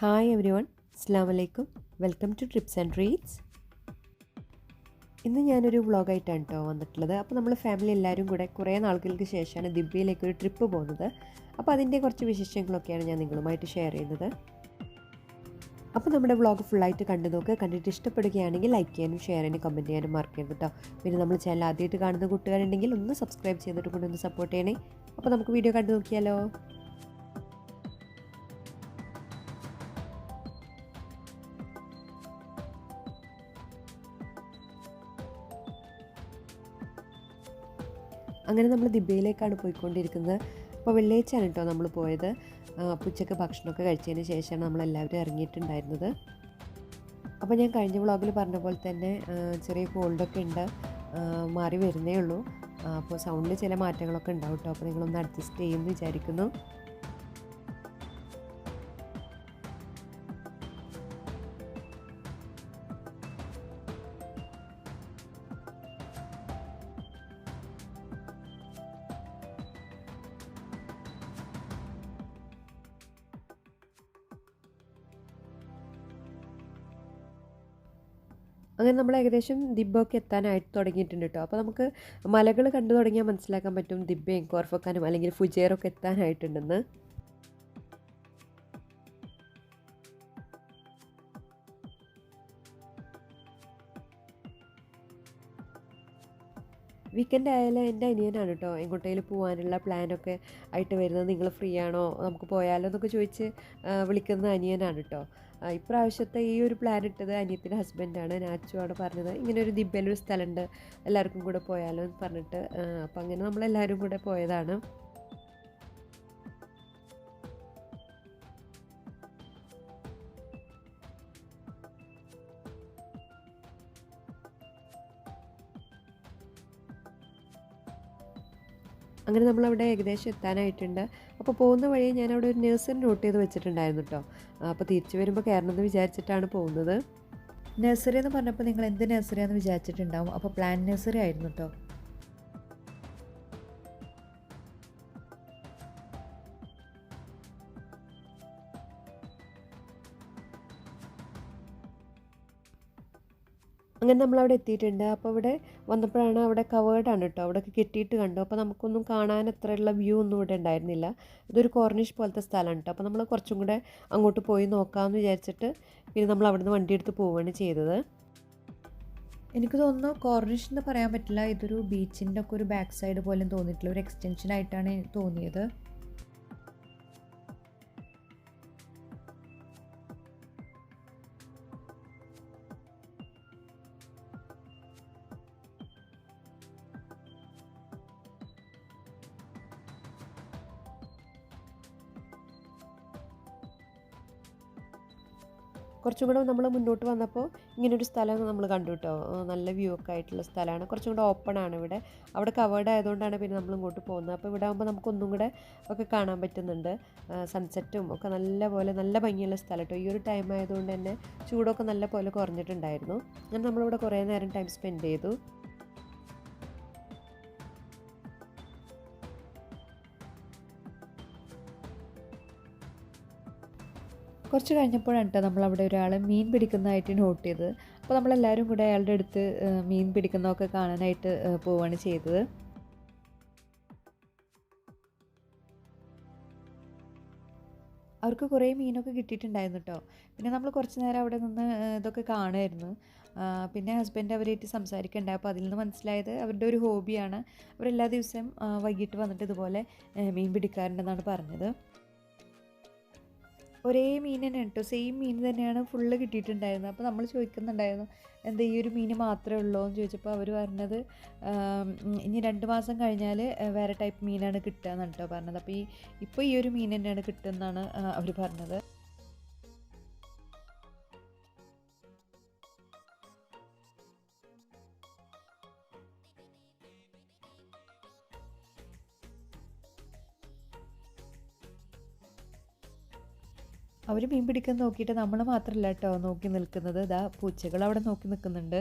Hi everyone, Assalamu alaikum. Welcome to Trips and Treats. ഇന്ന് ഞാനൊരു വ്ളോഗായിട്ടാണ് കേട്ടോ വന്നിട്ടുള്ളത്. അപ്പോൾ നമ്മൾ ഫാമിലി എല്ലാവരും കൂടെ കുറേ നാളുകൾക്ക് ശേഷമാണ് ദിബ്ബയിലേക്ക് ഒരു ട്രിപ്പ് പോകുന്നത്. അപ്പോൾ അതിൻ്റെ കുറച്ച് വിശേഷങ്ങളൊക്കെയാണ് ഞാൻ നിങ്ങളുമായിട്ട് ഷെയർ ചെയ്യുന്നത്. അപ്പോൾ നമ്മുടെ വ്ളോഗ് ഫുള്ളായിട്ട് കണ്ടു നോക്കുക. കണ്ടിട്ട് ഇഷ്ടപ്പെടുകയാണെങ്കിൽ ലൈക്ക് ചെയ്യാനും ഷെയർ ചെയ്യാനും കമൻറ്റ് ചെയ്യാനും മറക്കരുത് കേട്ടോ. പിന്നെ നമ്മൾ ചാനൽ ആദ്യമായിട്ട് കാണുന്ന കൂട്ടുകാരുണ്ടെങ്കിൽ ഒന്ന് സബ്സ്ക്രൈബ് ചെയ്തിട്ട് കൂടെ ഒന്ന് സപ്പോർട്ട് ചെയ്യണേ. അപ്പോൾ നമുക്ക് വീഡിയോ കണ്ടു നോക്കിയാലോ. അങ്ങനെ നമ്മൾ ദിബ്ബയിലേക്കാണ് പോയിക്കൊണ്ടിരിക്കുന്നത്. അപ്പോൾ വെള്ളിയാഴ്ചയാണ് കേട്ടോ നമ്മൾ പോയത്. ഉച്ചയ്ക്ക് ഭക്ഷണമൊക്കെ കഴിച്ചതിന് ശേഷമാണ് നമ്മളെല്ലാവരും ഇറങ്ങിയിട്ടുണ്ടായിരുന്നത്. അപ്പോൾ ഞാൻ കഴിഞ്ഞ വ്ളോഗിൽ പറഞ്ഞ പോലെ തന്നെ ചെറിയ കോൾഡൊക്കെ ഉണ്ട്, മാറി വരുന്നേ ഉള്ളൂ. അപ്പോൾ സൗണ്ടിൽ ചില മാറ്റങ്ങളൊക്കെ ഉണ്ടാവും കേട്ടോ. അപ്പോൾ നിങ്ങളൊന്ന് അഡ്ജസ്റ്റ് ചെയ്യുമെന്ന് വിചാരിക്കുന്നു. അങ്ങനെ നമ്മൾ ഏകദേശം ദിബ്ബയൊക്കെ എത്താനായിട്ട് തുടങ്ങിയിട്ടുണ്ട് കേട്ടോ. അപ്പോൾ നമുക്ക് മലകൾ കണ്ടു തുടങ്ങിയാൽ മനസ്സിലാക്കാൻ പറ്റും ദിബ്ബയും കോർഫക്കാനും അല്ലെങ്കിൽ ഫുജേറൊക്കെ എത്താനായിട്ടുണ്ടെന്ന്. വീക്കെൻഡ് ആയാലും എൻ്റെ അനിയനാണ് കേട്ടോ എങ്ങോട്ടേലും പോകാനുള്ള പ്ലാനൊക്കെ ആയിട്ട് വരുന്നത്. നിങ്ങൾ ഫ്രീ ആണോ, നമുക്ക് പോയാലോ എന്നൊക്കെ ചോദിച്ച് വിളിക്കുന്ന അനിയനാണ് കേട്ടോ. ഇപ്രാവശ്യത്തെ ഈ ഒരു പ്ലാൻ ഇട്ടത് അനിയത്തിൻ്റെ ഹസ്ബൻഡാണ്. നാച്ചുവാണ് പറഞ്ഞത് ഇങ്ങനെ ഒരു ദിബ്ബയിലൊരു സ്ഥലമുണ്ട്, എല്ലാവർക്കും കൂടെ പോയാലോ എന്ന് പറഞ്ഞിട്ട്. അപ്പം അങ്ങനെ നമ്മളെല്ലാവരും കൂടെ പോയതാണ്. അങ്ങനെ നമ്മളവിടെ ഏകദേശം എത്താനായിട്ടുണ്ട്. അപ്പോൾ പോകുന്ന വഴി ഞാനവിടെ ഒരു നഴ്സറി നോട്ട് ചെയ്ത് വെച്ചിട്ടുണ്ടായിരുന്നു കേട്ടോ. അപ്പോൾ തിരിച്ചു വരുമ്പോൾ കയറണമെന്ന് വിചാരിച്ചിട്ടാണ് പോകുന്നത്. നഴ്സറി എന്ന് പറഞ്ഞപ്പോൾ നിങ്ങൾ എന്ത് നഴ്സറിയാണെന്ന് വിചാരിച്ചിട്ടുണ്ടാവും. അപ്പോൾ പ്ലാന്റ് നഴ്സറി ആയിരുന്നു കേട്ടോ. അങ്ങനെ നമ്മളവിടെ എത്തിയിട്ടുണ്ട്. അപ്പോൾ ഇവിടെ വന്നപ്പോഴാണ് അവിടെ കവേർഡാണ് കേട്ടോ, അവിടെയൊക്കെ കെട്ടിയിട്ട് കണ്ടു. അപ്പോൾ നമുക്കൊന്നും കാണാൻ അത്രയുള്ള വ്യൂ ഒന്നും ഇവിടെ ഉണ്ടായിരുന്നില്ല. ഇതൊരു കോർണിഷ് പോലത്തെ സ്ഥലമാണ് കേട്ടോ. അപ്പോൾ നമ്മൾ കുറച്ചും കൂടെ അങ്ങോട്ട് പോയി നോക്കാമെന്ന് വിചാരിച്ചിട്ട് പിന്നെ നമ്മൾ അവിടെ നിന്ന് വണ്ടി എടുത്ത് പോവുകയാണ് ചെയ്തത്. എനിക്ക് തോന്നുന്നു കോർണിഷ് എന്ന് പറയാൻ പറ്റില്ല, ഇതൊരു ബീച്ചിൻ്റെ ഒക്കെ ഒരു ബാക്ക് സൈഡ് പോലും തോന്നിയിട്ടില്ല, ഒരു എക്സ്റ്റൻഷൻ ആയിട്ടാണ് തോന്നിയത്. കുറച്ചും കൂടെ നമ്മൾ മുന്നോട്ട് വന്നപ്പോൾ ഇങ്ങനൊരു സ്ഥലം നമ്മൾ കണ്ടു കേട്ടോ. നല്ല വ്യൂ ഒക്കെ ആയിട്ടുള്ള സ്ഥലമാണ്. കുറച്ചും കൂടെ ഓപ്പൺ ആണ് ഇവിടെ. അവിടെ കവേർഡ് ആയതുകൊണ്ടാണ് പിന്നെ നമ്മൾ ഇങ്ങോട്ട് പോകുന്നത്. അപ്പോൾ ഇവിടെ ആകുമ്പോൾ നമുക്കൊന്നും കൂടെ ഒക്കെ കാണാൻ പറ്റുന്നുണ്ട്. സൺസെറ്റും ഒക്കെ നല്ല ഭംഗിയുള്ള സ്ഥലം കേട്ടോ. ഈ ഒരു ടൈം ആയതുകൊണ്ട് തന്നെ ചൂടൊക്കെ നല്ല പോലെ കുറഞ്ഞിട്ടുണ്ടായിരുന്നു. അങ്ങനെ നമ്മളിവിടെ കുറേ നേരം ടൈം സ്പെൻഡ് ചെയ്തു. കുറച്ച് കഴിഞ്ഞപ്പോഴാണ് കേട്ടോ നമ്മളവിടെ ഒരാൾ മീൻ പിടിക്കുന്നതായിട്ട് നോട്ട് ചെയ്തത്. അപ്പോൾ നമ്മളെല്ലാവരും കൂടെ അയാളുടെ അടുത്ത് മീൻ പിടിക്കുന്നതൊക്കെ കാണാനായിട്ട് പോവുകയാണ് ചെയ്തത്. അവർക്ക് കുറേ മീനൊക്കെ കിട്ടിയിട്ടുണ്ടായിരുന്നു കേട്ടോ. പിന്നെ നമ്മൾ കുറച്ച് നേരം അവിടെ നിന്ന് ഇതൊക്കെ കാണുമായിരുന്നു. പിന്നെ ഹസ്ബൻഡ് അവരായിട്ട് സംസാരിക്കണ്ടായി. അപ്പോൾ അതിൽ നിന്ന് മനസ്സിലായത് അവരുടെ ഒരു ഹോബിയാണ്. അവരെല്ലാ ദിവസവും വൈകിട്ട് വന്നിട്ട് ഇതുപോലെ മീൻ പിടിക്കാറുണ്ടെന്നാണ് പറഞ്ഞത്. ഒരേ മീൻ തന്നെ കേട്ടോ, സെയിം മീൻ തന്നെയാണ് ഫുള്ള് കിട്ടിയിട്ടുണ്ടായിരുന്നത്. അപ്പോൾ നമ്മൾ ചോദിക്കുന്നുണ്ടായിരുന്നു എന്താ ഈ ഒരു മീൻ മാത്രമേ ഉള്ളൂ എന്ന് ചോദിച്ചപ്പോൾ അവർ പറഞ്ഞത് ഇനി 2 മാസം കഴിഞ്ഞാൽ വേറെ ടൈപ്പ് മീനാണ് കിട്ടുക എന്നാണ് കേട്ടോ പറഞ്ഞത്. അപ്പോൾ ഇപ്പോൾ ഈ ഒരു മീൻ തന്നെയാണ് കിട്ടുന്നതാണ് അവർ പറഞ്ഞത്. അവർ മീൻ പിടിക്കാൻ നോക്കിയിട്ട് നമ്മൾ മാത്രമല്ല കേട്ടോ നോക്കി നിൽക്കുന്നത്. ഇതാ പൂച്ചകൾ അവിടെ നോക്കി നിൽക്കുന്നുണ്ട്.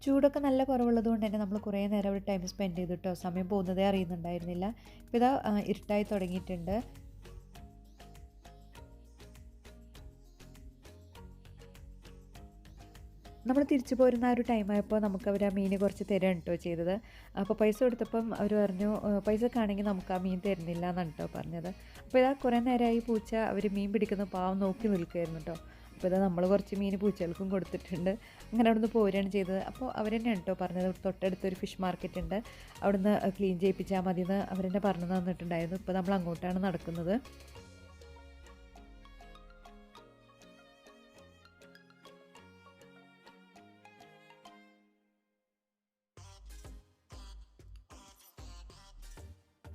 ചൂടൊക്കെ നല്ല കുറവുള്ളത് കൊണ്ട് തന്നെ നമ്മൾ കുറേ നേരം അവിടെ ടൈം സ്പെൻഡ് ചെയ്തു കേട്ടോ. സമയം പോകുന്നതേ അറിയുന്നുണ്ടായിരുന്നില്ല. ഇപ്പോൾ ഇതാ ഇരുട്ടായി തുടങ്ങിയിട്ടുണ്ട്. നമ്മൾ തിരിച്ചു പോരുന്ന ആ ഒരു ടൈമായപ്പോൾ നമുക്ക് അവർ ആ മീൻ കുറച്ച് തരാണ് കേട്ടോ ചെയ്തത്. അപ്പോൾ പൈസ കൊടുത്തപ്പം അവർ പറഞ്ഞു പൈസക്കാണെങ്കിൽ നമുക്ക് ആ മീൻ തരുന്നില്ല എന്നാണ് കേട്ടോ പറഞ്ഞത്. അപ്പോൾ ഇതാ കുറേ നേരമായി പൂച്ച അവർ മീൻ പിടിക്കുന്ന പാവം നോക്കി നിൽക്കുമായിരുന്നു കേട്ടോ. അപ്പോൾ ഇതാ നമ്മൾ കുറച്ച് മീൻ പൂച്ചകൾക്കും കൊടുത്തിട്ടുണ്ട്. അങ്ങനെ അവിടുന്ന് പോരുകയാണ് ചെയ്തത്. അപ്പോൾ അവർ തന്നെയാണ് കേട്ടോ പറഞ്ഞത് തൊട്ടടുത്തൊരു ഫിഷ് മാർക്കറ്റ് ഉണ്ട്, അവിടുന്ന് ക്ലീൻ ചെയ്യിപ്പിച്ചാൽ മതി എന്ന് അവരെന്നെ പറഞ്ഞു തന്നിട്ടുണ്ടായിരുന്നു. ഇപ്പോൾ നമ്മൾ അങ്ങോട്ടാണ് നടക്കുന്നത്.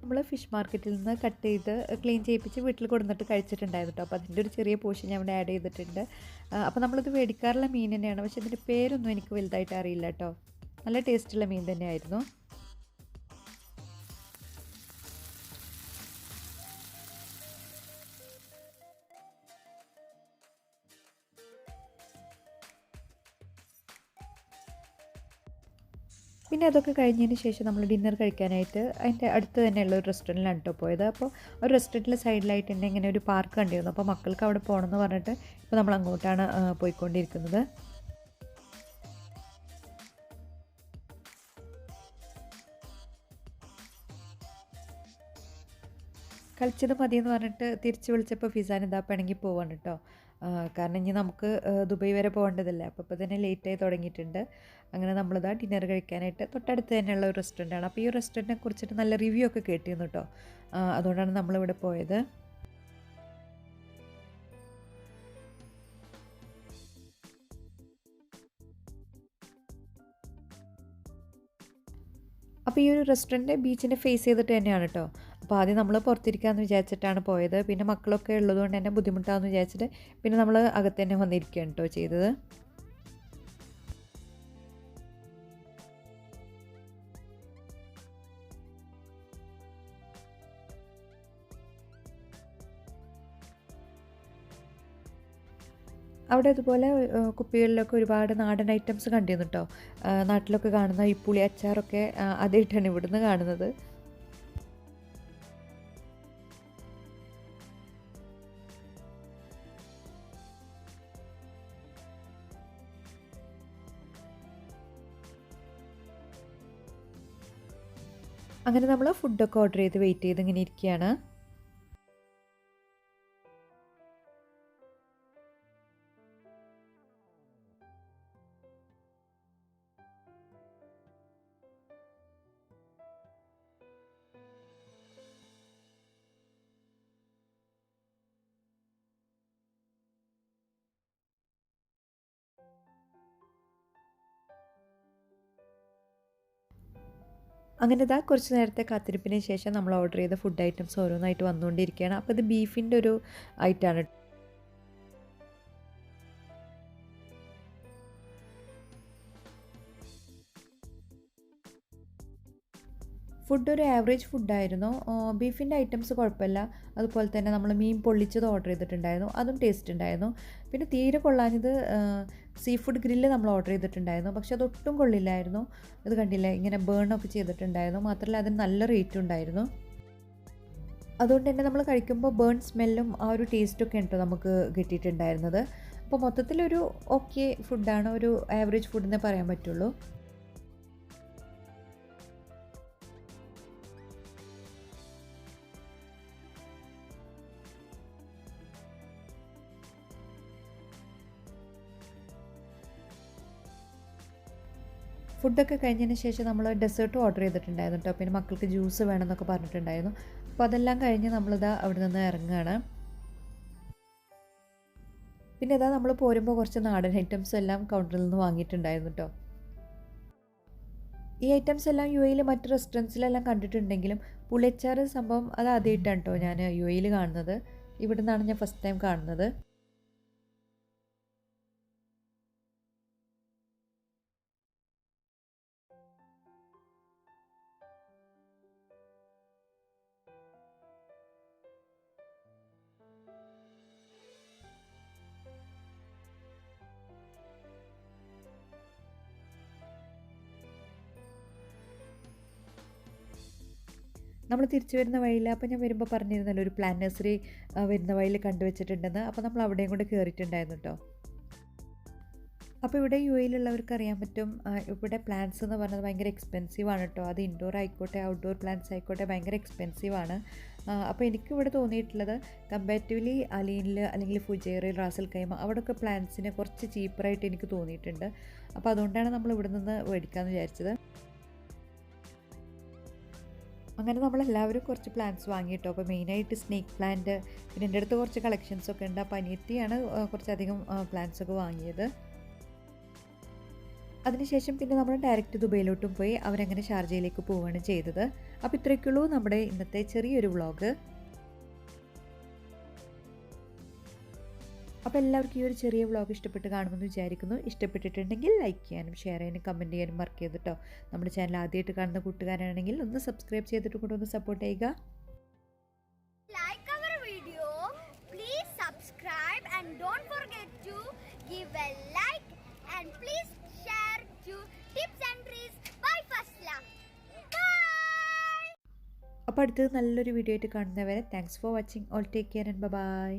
നമ്മൾ ഫിഷ് മാർക്കറ്റിൽ നിന്ന് കട്ട് ചെയ്ത് ക്ലീൻ ചെയ്യിപ്പിച്ച് വീട്ടിൽ കൊടുന്നിട്ട് കഴിച്ചിട്ടുണ്ടായിരുന്നു കേട്ടോ. അപ്പോൾ അതിൻ്റെ ഒരു ചെറിയ പോർഷൻ ഞാൻ ഇവിടെ ആഡ് ചെയ്തിട്ടുണ്ട്. അപ്പോൾ നമ്മളിത് മേടിക്കാറുള്ള മീൻ തന്നെയാണ്, പക്ഷേ ഇതിൻ്റെ പേരൊന്നും എനിക്ക് വലുതായിട്ട് അറിയില്ല കേട്ടോ. നല്ല ടേസ്റ്റുള്ള മീൻ തന്നെയായിരുന്നു. പിന്നെ അതൊക്കെ കഴിഞ്ഞതിന് ശേഷം നമ്മൾ ഡിന്നർ കഴിക്കാനായിട്ട് അതിൻ്റെ അടുത്ത് തന്നെയുള്ള ഒരു റെസ്റ്റോറൻറ്റിലാണ് കേട്ടോ പോയത്. അപ്പോൾ ഒരു റെസ്റ്റോറൻറ്റിൻ്റെ സൈഡിലായിട്ട് തന്നെ ഇങ്ങനെ ഒരു പാർക്ക് കണ്ടിരുന്നു. അപ്പോൾ മക്കൾക്ക് അവിടെ പോകണമെന്ന് പറഞ്ഞിട്ട് ഇപ്പോൾ നമ്മൾ അങ്ങോട്ടാണ് പോയിക്കൊണ്ടിരിക്കുന്നത്. കളിച്ചത് മതിയെന്ന് പറഞ്ഞിട്ട് തിരിച്ച് വിളിച്ചപ്പോൾ ഫിസാൻ ഇതാ പിണങ്ങി പോവാണ് കേട്ടോ. കാരണം ഇനി നമുക്ക് ദുബായ് വരെ പോകേണ്ടതല്ലേ. അപ്പോൾ ഇപ്പോൾ തന്നെ ലേറ്റായി തുടങ്ങിയിട്ടുണ്ട്. അങ്ങനെ നമ്മളിതാ ഡിന്നർ കഴിക്കാനായിട്ട് തൊട്ടടുത്ത് തന്നെയുള്ള ഒരു റെസ്റ്റോറൻറ്റാണ്. അപ്പോൾ ഈ റെസ്റ്റോറൻറ്റിനെ കുറിച്ചിട്ട് നല്ല റിവ്യൂ ഒക്കെ കേട്ടിരുന്നു കേട്ടോ. അതുകൊണ്ടാണ് നമ്മളിവിടെ പോയത്. അപ്പോൾ ഈ ഒരു റെസ്റ്റോറൻറ്റ് ബീച്ചിനെ ഫേസ് ചെയ്തിട്ട് തന്നെയാണ് കേട്ടോ. അപ്പോൾ ആദ്യം നമ്മൾ പുറത്തിരിക്കാമെന്ന് വിചാരിച്ചിട്ടാണ് പോയത്. പിന്നെ മക്കളൊക്കെ ഉള്ളതുകൊണ്ട് തന്നെ ബുദ്ധിമുട്ടാമെന്ന് വിചാരിച്ചിട്ട് പിന്നെ നമ്മൾ അകത്ത് തന്നെ വന്നിരിക്കുകയാണ് കേട്ടോ ചെയ്തത്. അവിടെ അതുപോലെ കുപ്പികളിലൊക്കെ ഒരുപാട് നാടൻ ഐറ്റംസ് കണ്ടിരുന്നു കേട്ടോ. നാട്ടിലൊക്കെ കാണുന്ന ഈ പുളി അച്ചാറൊക്കെ ആദ്യമായിട്ടാണ് ഇവിടുന്ന് കാണുന്നത്. അങ്ങനെ നമ്മൾ ഫുഡൊക്കെ ഓർഡർ ചെയ്ത് വെയിറ്റ് ചെയ്ത് ഇങ്ങനെ ഇരിക്കുകയാണ്. അങ്ങനെ ഇതാ കുറച്ച് നേരത്തെ കാത്തിരിപ്പിന് ശേഷം നമ്മൾ ഓർഡർ ചെയ്ത ഫുഡ് ഐറ്റംസ് ഓരോന്നായിട്ട് വന്നുകൊണ്ടിരിക്കുകയാണ്. അപ്പോൾ ഇത് ബീഫിൻ്റെ ഒരു ഐറ്റമാണ്. ഫുഡ് ഒരു ആവറേജ് ഫുഡായിരുന്നു. ബീഫിൻ്റെ ഐറ്റംസ് കുഴപ്പമില്ല. അതുപോലെ തന്നെ നമ്മൾ മീൻ പൊള്ളിച്ചത് ഓർഡർ ചെയ്തിട്ടുണ്ടായിരുന്നു, അതും ടേസ്റ്റ് ഉണ്ടായിരുന്നു. പിന്നെ തീരെ കൊള്ളാഞ്ഞത് സീ ഫുഡ് ഗ്രില്ല് നമ്മൾ ഓർഡർ ചെയ്തിട്ടുണ്ടായിരുന്നു, പക്ഷെ അതൊട്ടും കൊള്ളില്ലായിരുന്നു. ഇത് കണ്ടില്ലേ, ഇങ്ങനെ ബേണൊക്കെ ചെയ്തിട്ടുണ്ടായിരുന്നു. മാത്രമല്ല അതിന് നല്ല റേറ്റും ഉണ്ടായിരുന്നു. അതുകൊണ്ട് തന്നെ നമ്മൾ കഴിക്കുമ്പോൾ ബേൺ സ്മെല്ലും ആ ഒരു ടേസ്റ്റൊക്കെ ഉണ്ടോ നമുക്ക് കിട്ടിയിട്ടുണ്ടായിരുന്നത്. അപ്പോൾ മൊത്തത്തിലൊരു ഓക്കെ ഫുഡാണ്, ഒരു ആവറേജ് ഫുഡെന്നേ പറയാൻ പറ്റുള്ളൂ. ഫുഡൊക്കെ കഴിഞ്ഞതിന് ശേഷം നമ്മൾ ഡെസേർട്ടും ഓർഡർ ചെയ്തിട്ടുണ്ടായിരുന്നു കേട്ടോ. പിന്നെ മക്കൾക്ക് ജ്യൂസ് വേണമെന്നൊക്കെ പറഞ്ഞിട്ടുണ്ടായിരുന്നു. അപ്പോൾ അതെല്ലാം കഴിഞ്ഞ് നമ്മളിതാ അവിടെ നിന്ന് ഇറങ്ങുകയാണ്. പിന്നെ ഇതാ നമ്മൾ പോരുമ്പോൾ കുറച്ച് നാടൻ ഐറ്റംസ് എല്ലാം കൗണ്ടറിൽ നിന്ന് വാങ്ങിയിട്ടുണ്ടായിരുന്നു കേട്ടോ. ഈ ഐറ്റംസ് എല്ലാം യു എയിൽ മറ്റ് റെസ്റ്റോറൻറ്റ്സിലെല്ലാം കണ്ടിട്ടുണ്ടെങ്കിലും പുളിയച്ചാറ് സംഭവം അത് ആദ്യമായിട്ടാണ് കേട്ടോ ഞാൻ യു എയിൽ കാണുന്നത്. ഇവിടെ നിന്നാണ് ഞാൻ ഫസ്റ്റ് ടൈം കാണുന്നത്. നമ്മൾ തിരിച്ചു വരുന്ന വഴിയിൽ, അപ്പോൾ ഞാൻ വരുമ്പോൾ പറഞ്ഞിരുന്നല്ലോ ഒരു പ്ലാന്റ് നഴ്സറി വരുന്ന വഴിയിൽ കണ്ടുവച്ചിട്ടുണ്ടെന്ന്. അപ്പോൾ നമ്മൾ അവിടെയും കൂടെ കയറിയിട്ടുണ്ടായിരുന്നു കേട്ടോ. അപ്പോൾ ഇവിടെ യു എയിലുള്ളവർക്ക് അറിയാൻ പറ്റും, ഇവിടെ പ്ലാന്റ്സ് എന്ന് പറഞ്ഞത് ഭയങ്കര എക്സ്പെൻസീവാണ് കേട്ടോ. അത് ഇൻഡോർ ആയിക്കോട്ടെ ഔട്ട്ഡോർ പ്ലാന്റ്സ് ആയിക്കോട്ടെ ഭയങ്കര എക്സ്പെൻസീവാണ്. അപ്പോൾ എനിക്കിവിടെ തോന്നിയിട്ടുള്ളത് കമ്പാരിറ്റീവ്ലി അലീനിൽ അല്ലെങ്കിൽ ഫുജൈറയിൽ റാസൽ ഖൈമ അവിടെയൊക്കെ പ്ലാന്റ്സിന് കുറച്ച് ചീപ്പറായിട്ട് എനിക്ക് തോന്നിയിട്ടുണ്ട്. അപ്പോൾ അതുകൊണ്ടാണ് നമ്മൾ ഇവിടെ നിന്ന് മേടിക്കാമെന്ന് വിചാരിച്ചത്. അങ്ങനെ നമ്മളെല്ലാവരും കുറച്ച് പ്ലാന്റ്സ് വാങ്ങിയിട്ടോ. അപ്പോൾ മെയിനായിട്ട് സ്നേക്ക് പ്ലാന്റ്, പിന്നെ എൻ്റെ അടുത്ത് കുറച്ച് കളക്ഷൻസൊക്കെ ഉണ്ട്. അപ്പോൾ അനിയത്തിയാണ് കുറച്ചധികം പ്ലാന്റ്സൊക്കെ വാങ്ങിയത്. അതിനുശേഷം പിന്നെ നമ്മൾ ഡയറക്റ്റ് ദുബൈയിലോട്ടും പോയി അവരങ്ങനെ ഷാർജയിലേക്ക് പോവുകയാണ് ചെയ്തത്. അപ്പോൾ ഇത്രയൊക്കെയുള്ളൂ നമ്മുടെ ഇന്നത്തെ ചെറിയൊരു വ്ളോഗ്. അപ്പോൾ എല്ലാവർക്കും ഈ ഒരു ചെറിയ വ്ളോഗ് ഇഷ്ടപ്പെട്ട് കാണുമെന്ന് വിചാരിക്കുന്നു. ഇഷ്ടപ്പെട്ടിട്ടുണ്ടെങ്കിൽ ലൈക്ക് ചെയ്യാനും ഷെയർ ചെയ്യാനും കമൻറ്റ് ചെയ്യാനും മറക്കരുത് കേട്ടോ. നമ്മുടെ ചാനൽ ആദ്യമായിട്ട് കാണുന്ന കൂട്ടുകാരാണെങ്കിൽ ഒന്ന് സബ്സ്ക്രൈബ് ചെയ്തിട്ട് കൂടെ ഒന്ന് സപ്പോർട്ട് ചെയ്യുക. Like our video, please subscribe and don't forget to give a like and please share to tips and tricks by Fasla. Bye. അപ്പോൾ അടുത്തത് നല്ലൊരു വീഡിയോ ആയിട്ട് കാണുന്നവരെ thanks for watching. All take care and by.